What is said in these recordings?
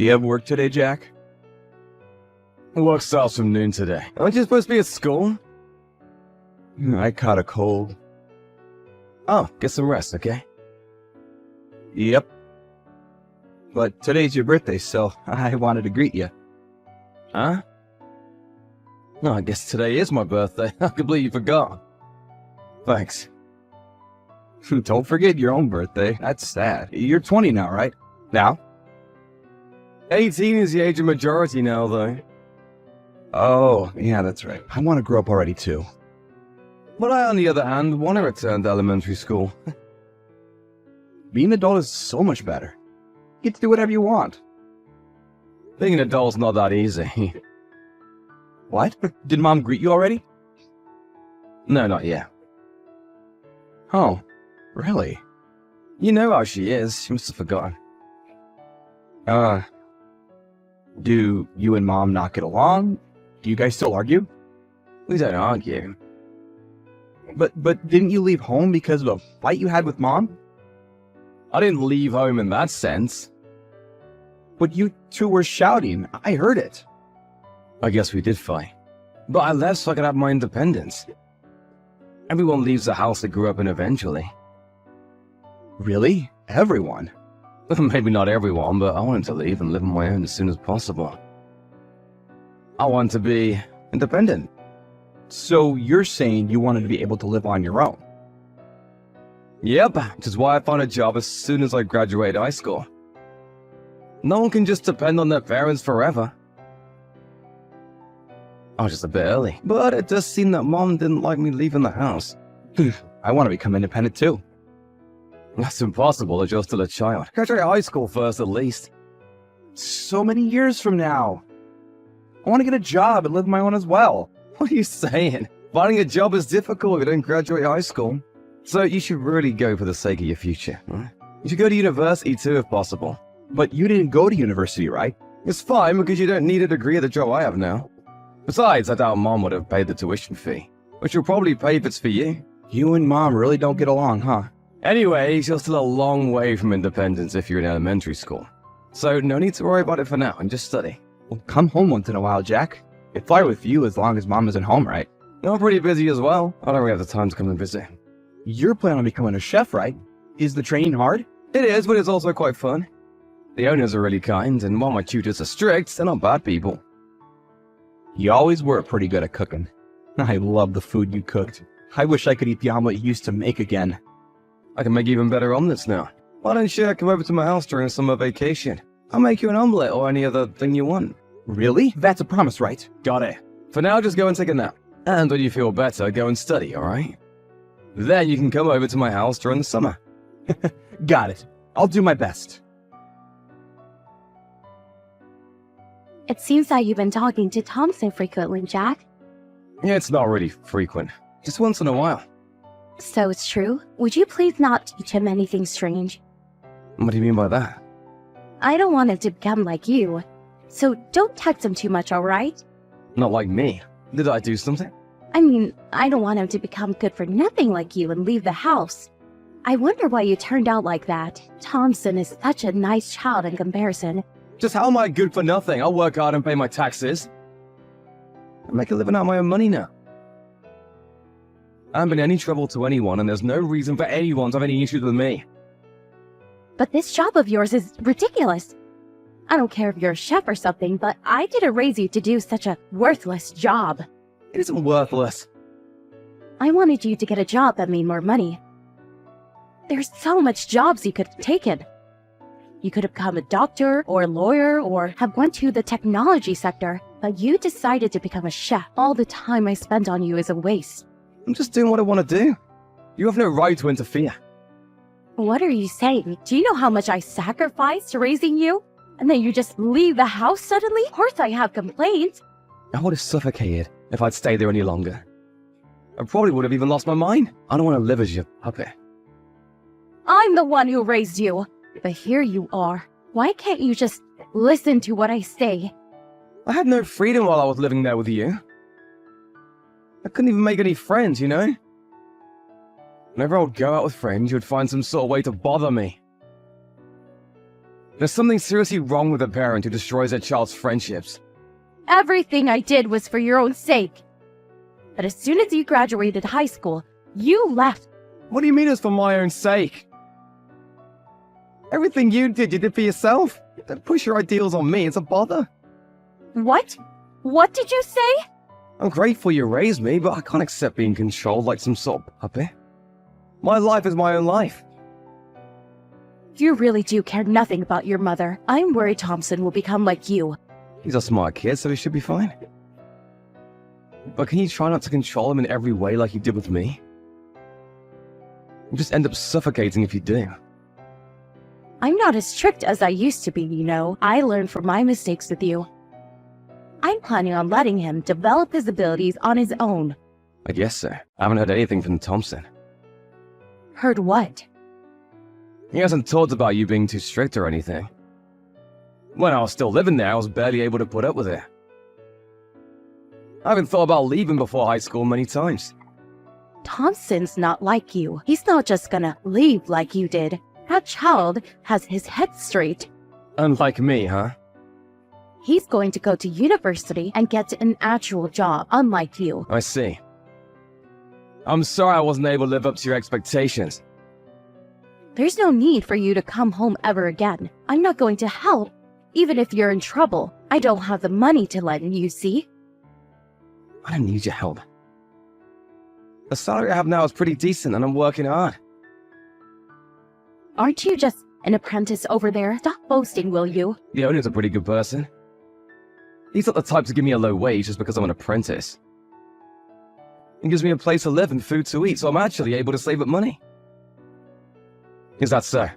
Do you have work today, Jack? Work starts from noon today. Aren't you supposed to be at school? I caught a cold. Oh, get some rest, okay? Yep. But today's your birthday, so I wanted to greet you. Huh? No, I guess today is my birthday. I completely forgot. Thanks. Don't forget your own birthday. That's sad. You're 20 now, right? Now? 18 is the age of majority now, though. Oh, yeah, that's right. I want to grow up already, too. But I, on the other hand, want to return to elementary school. Being an adult is so much better. You get to do whatever you want. Being an adult's not that easy. What? Did Mom greet you already? No, not yet. Oh, really? You know how she is. She must have forgotten. Do you and Mom not get along? Do you guys still argue? We don't argue. But didn't you leave home because of a fight you had with Mom? I didn't leave home in that sense. But you two were shouting. I heard it. I guess we did fight. But I left so I could have my independence. Everyone leaves the house they grew up in eventually. Really? Everyone? Maybe not everyone, but I wanted to leave and live on my own as soon as possible. I want to be independent. So you're saying you wanted to be able to live on your own? Yep, which is why I found a job as soon as I graduated high school. No one can just depend on their parents forever. I was just a bit early, but it does seem that Mom didn't like me leaving the house. I want to become independent too. That's impossible if you're still a child. Graduate high school first, at least. So many years from now. I want to get a job and live on my own as well. What are you saying? Finding a job is difficult if you don't graduate high school. So you should really go for the sake of your future. Right? You should go to university too, if possible. But you didn't go to university, right? It's fine because you don't need a degree at the job I have now. Besides, I doubt Mom would have paid the tuition fee, which she'll probably pay if it's for you. You and Mom really don't get along, huh? Anyway, you're still a long way from independence if you're in elementary school. So no need to worry about it for now and just study. Well, come home once in a while, Jack. I'd fly with you as long as Mom isn't home, right? I'm pretty busy as well. I don't really have the time to come and visit. You're planning on becoming a chef, right? Is the training hard? It is, but it's also quite fun. The owners are really kind, and while my tutors are strict, they're not bad people. You always were pretty good at cooking. I love the food you cooked. I wish I could eat the omelet you used to make again. I can make even better omelets now. Why don't you come over to my house during summer vacation? I'll make you an omelet or any other thing you want. Really? That's a promise, right? Got it. For now, just go and take a nap. And when you feel better, go and study, alright? Then you can come over to my house during the summer. Got it. I'll do my best. It seems that you've been talking to Thompson frequently, Jack. Yeah, it's not really frequent. Just once in a while. So it's true? Would you please not teach him anything strange? What do you mean by that? I don't want him to become like you. So don't text him too much, alright? Not like me. Did I do something? I mean, I don't want him to become good for nothing like you and leave the house. I wonder why you turned out like that. Thompson is such a nice child in comparison. Just how am I good for nothing? I'll work hard and pay my taxes. I make a living out of my own money now. I haven't been any trouble to anyone, and there's no reason for anyone to have any issues with me. But this job of yours is ridiculous. I don't care if you're a chef or something, but I didn't raise you to do such a worthless job. It isn't worthless. I wanted you to get a job that made more money. There's so much jobs you could have taken. You could have become a doctor or a lawyer or have went to the technology sector, but you decided to become a chef. All the time I spent on you is a waste. I'm just doing what I want to do. You have no right to interfere. What are you saying? Do you know how much I sacrificed raising you? And then you just leave the house suddenly? Of course I have complaints. I would have suffocated if I'd stayed there any longer. I probably would have even lost my mind. I don't want to live as your puppet. I'm the one who raised you. But here you are. Why can't you just listen to what I say? I had no freedom while I was living there with you. I couldn't even make any friends, you know? Whenever I would go out with friends, you would find some sort of way to bother me. There's something seriously wrong with a parent who destroys their child's friendships. Everything I did was for your own sake. But as soon as you graduated high school, you left. What do you mean it's for my own sake? Everything you did for yourself. Don't push your ideals on me, it's a bother. What? What did you say? I'm grateful you raised me, but I can't accept being controlled like some sort of puppet. My life is my own life. You really do care nothing about your mother. I'm worried Thompson will become like you. He's a smart kid, so he should be fine. But can you try not to control him in every way like you did with me? You just end up suffocating if you do. I'm not as strict as I used to be, you know. I learned from my mistakes with you. I'm planning on letting him develop his abilities on his own. I guess so. I haven't heard anything from Thompson. Heard what? He hasn't talked about you being too strict or anything. When I was still living there, I was barely able to put up with it. I haven't thought about leaving before high school many times. Thompson's not like you. He's not just gonna leave like you did. That child has his head straight. Unlike me, huh? He's going to go to university and get an actual job, unlike you. I see. I'm sorry I wasn't able to live up to your expectations. There's no need for you to come home ever again. I'm not going to help, even if you're in trouble. I don't have the money to lend you, see? I don't need your help. The salary I have now is pretty decent and I'm working hard. Aren't you just an apprentice over there? Stop boasting, will you? The owner's a pretty good person. He's not the type to give me a low wage just because I'm an apprentice. He gives me a place to live and food to eat, so I'm actually able to save up money. Is that so?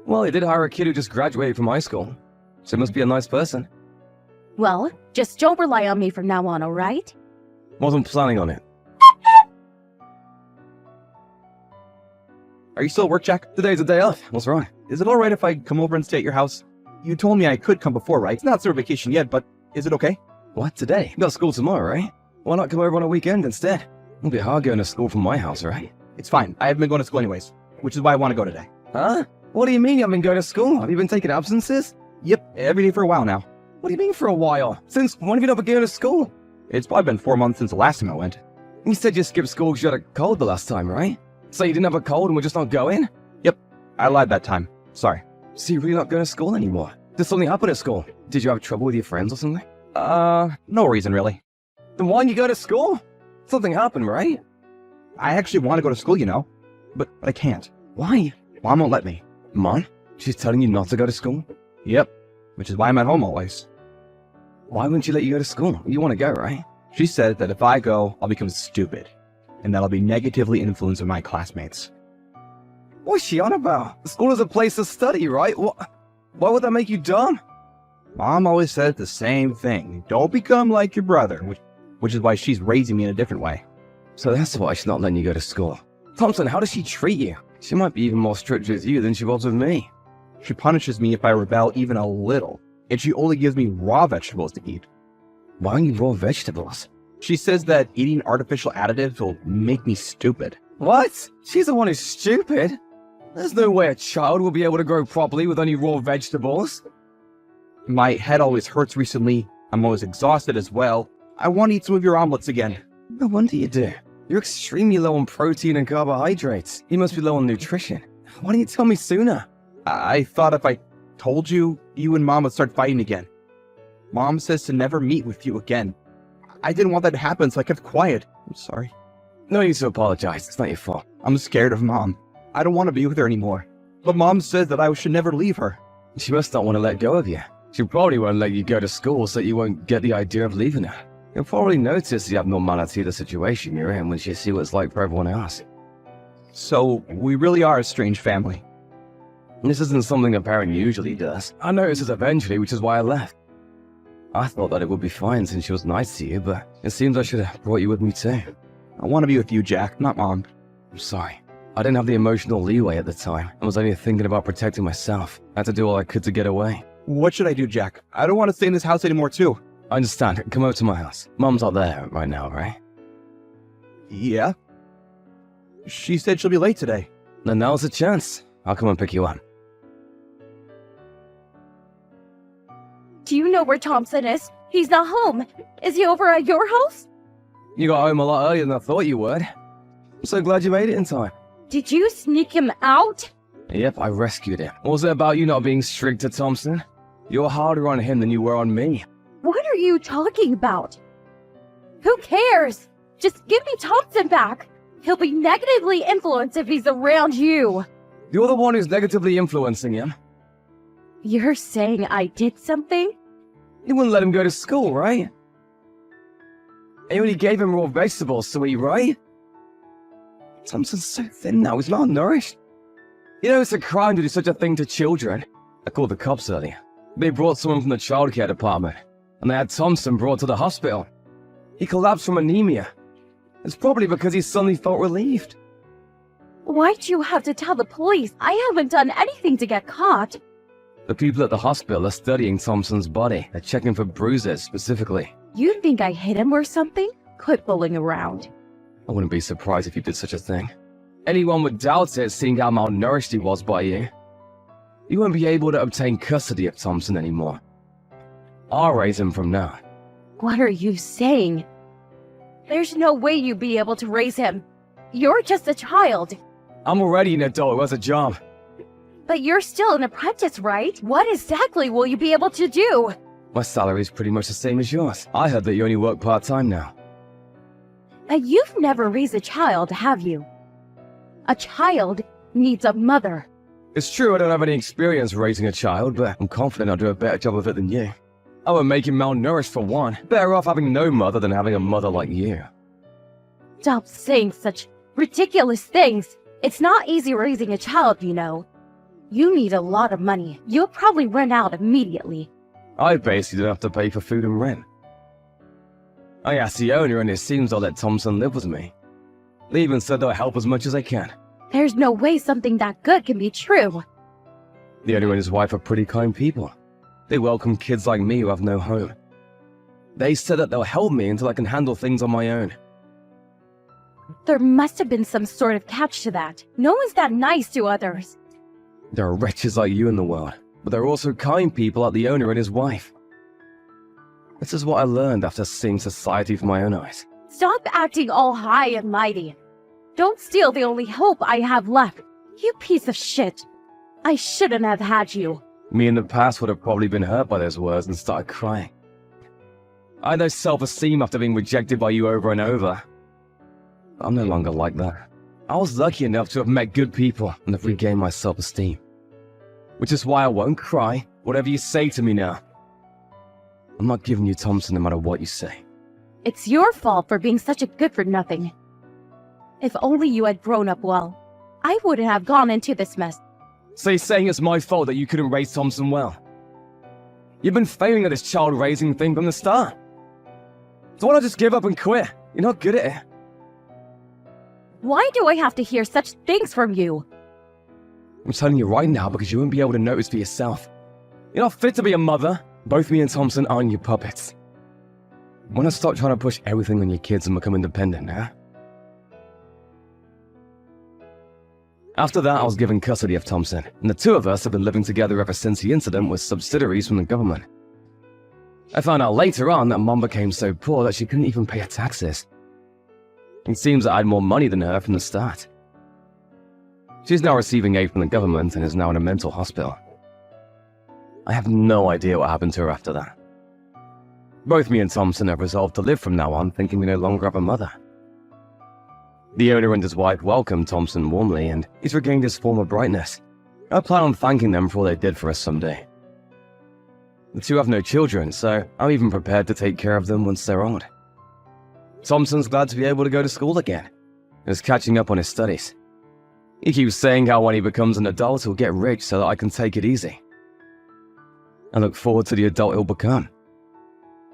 Well, he did hire a kid who just graduated from high school, so he must be a nice person. Well, just don't rely on me from now on, alright? Wasn't planning on it. Are you still at work, Jack? Today's a day off. What's wrong? Is it alright if I come over and stay at your house? You told me I could come before, right? It's not summer vacation yet, but is it okay? What, today? You got school tomorrow, right? Why not come over on a weekend instead? It'll be hard going to school from my house, right? It's fine. I haven't been going to school anyways, which is why I want to go today. Huh? What do you mean you haven't been going to school? Have you been taking absences? Yep, every day for a while now. What do you mean for a while? Since when have you not been going to school? It's probably been 4 months since the last time I went. You said you skipped school because you had a cold the last time, right? So you didn't have a cold and we're just not going? Yep, I lied that time. Sorry. So you're really not going to school anymore? Did something happen at school? Did you have trouble with your friends or something? No reason really. Then why didn't you go to school? Something happened, right? I actually want to go to school, you know, but I can't. Why? Mom won't let me. Mom? She's telling you not to go to school? Yep, which is why I'm at home always. Why wouldn't you let you go to school? You want to go, right? She said that if I go, I'll become stupid, and that I'll be negatively influenced by my classmates. What's she on about? School is a place to study, right? Why would that make you dumb? Mom always said the same thing. Don't become like your brother, which is why she's raising me in a different way. So that's why she's not letting you go to school. Thompson, how does she treat you? She might be even more strict with you than she was with me. She punishes me if I rebel even a little, and she only gives me raw vegetables to eat. Why only raw vegetables? She says that eating artificial additives will make me stupid. What? She's the one who's stupid? There's no way a child will be able to grow properly with only raw vegetables. My head always hurts recently. I'm always exhausted as well. I want to eat some of your omelets again. No wonder you do. You're extremely low on protein and carbohydrates. You must be low on nutrition. Why didn't you tell me sooner? I thought if I told you, you and Mom would start fighting again. Mom says to never meet with you again. I didn't want that to happen, so I kept quiet. I'm sorry. No need to apologize. It's not your fault. I'm scared of Mom. I don't want to be with her anymore. But Mom says that I should never leave her. She must not want to let go of you. She probably won't let you go to school so you won't get the idea of leaving her. You'll probably notice the abnormality of the situation you're in when she sees what it's like for everyone else. So, we really are a strange family. This isn't something a parent usually does. I noticed this eventually, which is why I left. I thought that it would be fine since she was nice to you, but it seems I should have brought you with me too. I want to be with you, Jack, not Mom. I'm sorry. I didn't have the emotional leeway at the time. I was only thinking about protecting myself. I had to do all I could to get away. What should I do, Jack? I don't want to stay in this house anymore, too. I understand. Come over to my house. Mom's not there right now, right? Yeah? She said she'll be late today. Then now's the chance. I'll come and pick you up. Do you know where Thompson is? He's not home. Is he over at your house? You got home a lot earlier than I thought you would. I'm so glad you made it in time. Did you sneak him out? Yep, I rescued him. What was it about you not being strict to Thompson? You're harder on him than you were on me. What are you talking about? Who cares? Just give me Thompson back. He'll be negatively influenced if he's around you. You're the one who's negatively influencing him. You're saying I did something? You wouldn't let him go to school, right? And you only gave him raw vegetables to eat, right? Thompson's so thin now, he's malnourished. You know, it's a crime to do such a thing to children. I called the cops earlier. They brought someone from the childcare department, and they had Thompson brought to the hospital. He collapsed from anemia. It's probably because he suddenly felt relieved. Why'd you have to tell the police? I haven't done anything to get caught. The people at the hospital are studying Thompson's body. They're checking for bruises specifically. You think I hit him or something? Quit fooling around. I wouldn't be surprised if you did such a thing. Anyone would doubt it, seeing how malnourished he was by you. You won't be able to obtain custody of Thompson anymore. I'll raise him from now. What are you saying? There's no way you'd be able to raise him. You're just a child. I'm already an adult who has a job. But you're still an apprentice, right? What exactly will you be able to do? My salary's pretty much the same as yours. I heard that you only work part-time now. You've never raised a child, have you? A child needs a mother. It's true I don't have any experience raising a child, but I'm confident I'll do a better job of it than you. I would make him malnourished for one. Better off having no mother than having a mother like you. Stop saying such ridiculous things. It's not easy raising a child, you know. You need a lot of money. You'll probably run out immediately. I basically don't have to pay for food and rent. I asked the owner and it seems they'll let Thompson live with me. They even said they'll help as much as they can. There's no way something that good can be true. The owner and his wife are pretty kind people. They welcome kids like me who have no home. They said that they'll help me until I can handle things on my own. There must have been some sort of catch to that. No one's that nice to others. There are wretches like you in the world, but there are also kind people like the owner and his wife. This is what I learned after seeing society with my own eyes. Stop acting all high and mighty. Don't steal the only hope I have left. You piece of shit. I shouldn't have had you. Me in the past would have probably been hurt by those words and started crying. I had no self-esteem after being rejected by you over and over. I'm no longer like that. I was lucky enough to have met good people and have regained my self-esteem. Which is why I won't cry, whatever you say to me now. I'm not giving you Thompson no matter what you say. It's your fault for being such a good-for-nothing. If only you had grown up well, I wouldn't have gone into this mess. So you're saying it's my fault that you couldn't raise Thompson well? You've been failing at this child-raising thing from the start. So why not just give up and quit? You're not good at it. Why do I have to hear such things from you? I'm telling you right now because you won't be able to notice for yourself. You're not fit to be a mother. Both me and Thompson aren't your puppets. Why not stop trying to push everything on your kids and become independent, huh? After that, I was given custody of Thompson, and the two of us have been living together ever since the incident with subsidiaries from the government. I found out later on that Mom became so poor that she couldn't even pay her taxes. It seems that I had more money than her from the start. She's now receiving aid from the government and is now in a mental hospital. I have no idea what happened to her after that. Both me and Thompson have resolved to live from now on, thinking we no longer have a mother. The owner and his wife welcomed Thompson warmly, and he's regained his former brightness. I plan on thanking them for all they did for us someday. The two have no children, so I'm even prepared to take care of them once they're old. Thompson's glad to be able to go to school again, and is catching up on his studies. He keeps saying how when he becomes an adult he'll get rich so that I can take it easy. I look forward to the adult he'll become.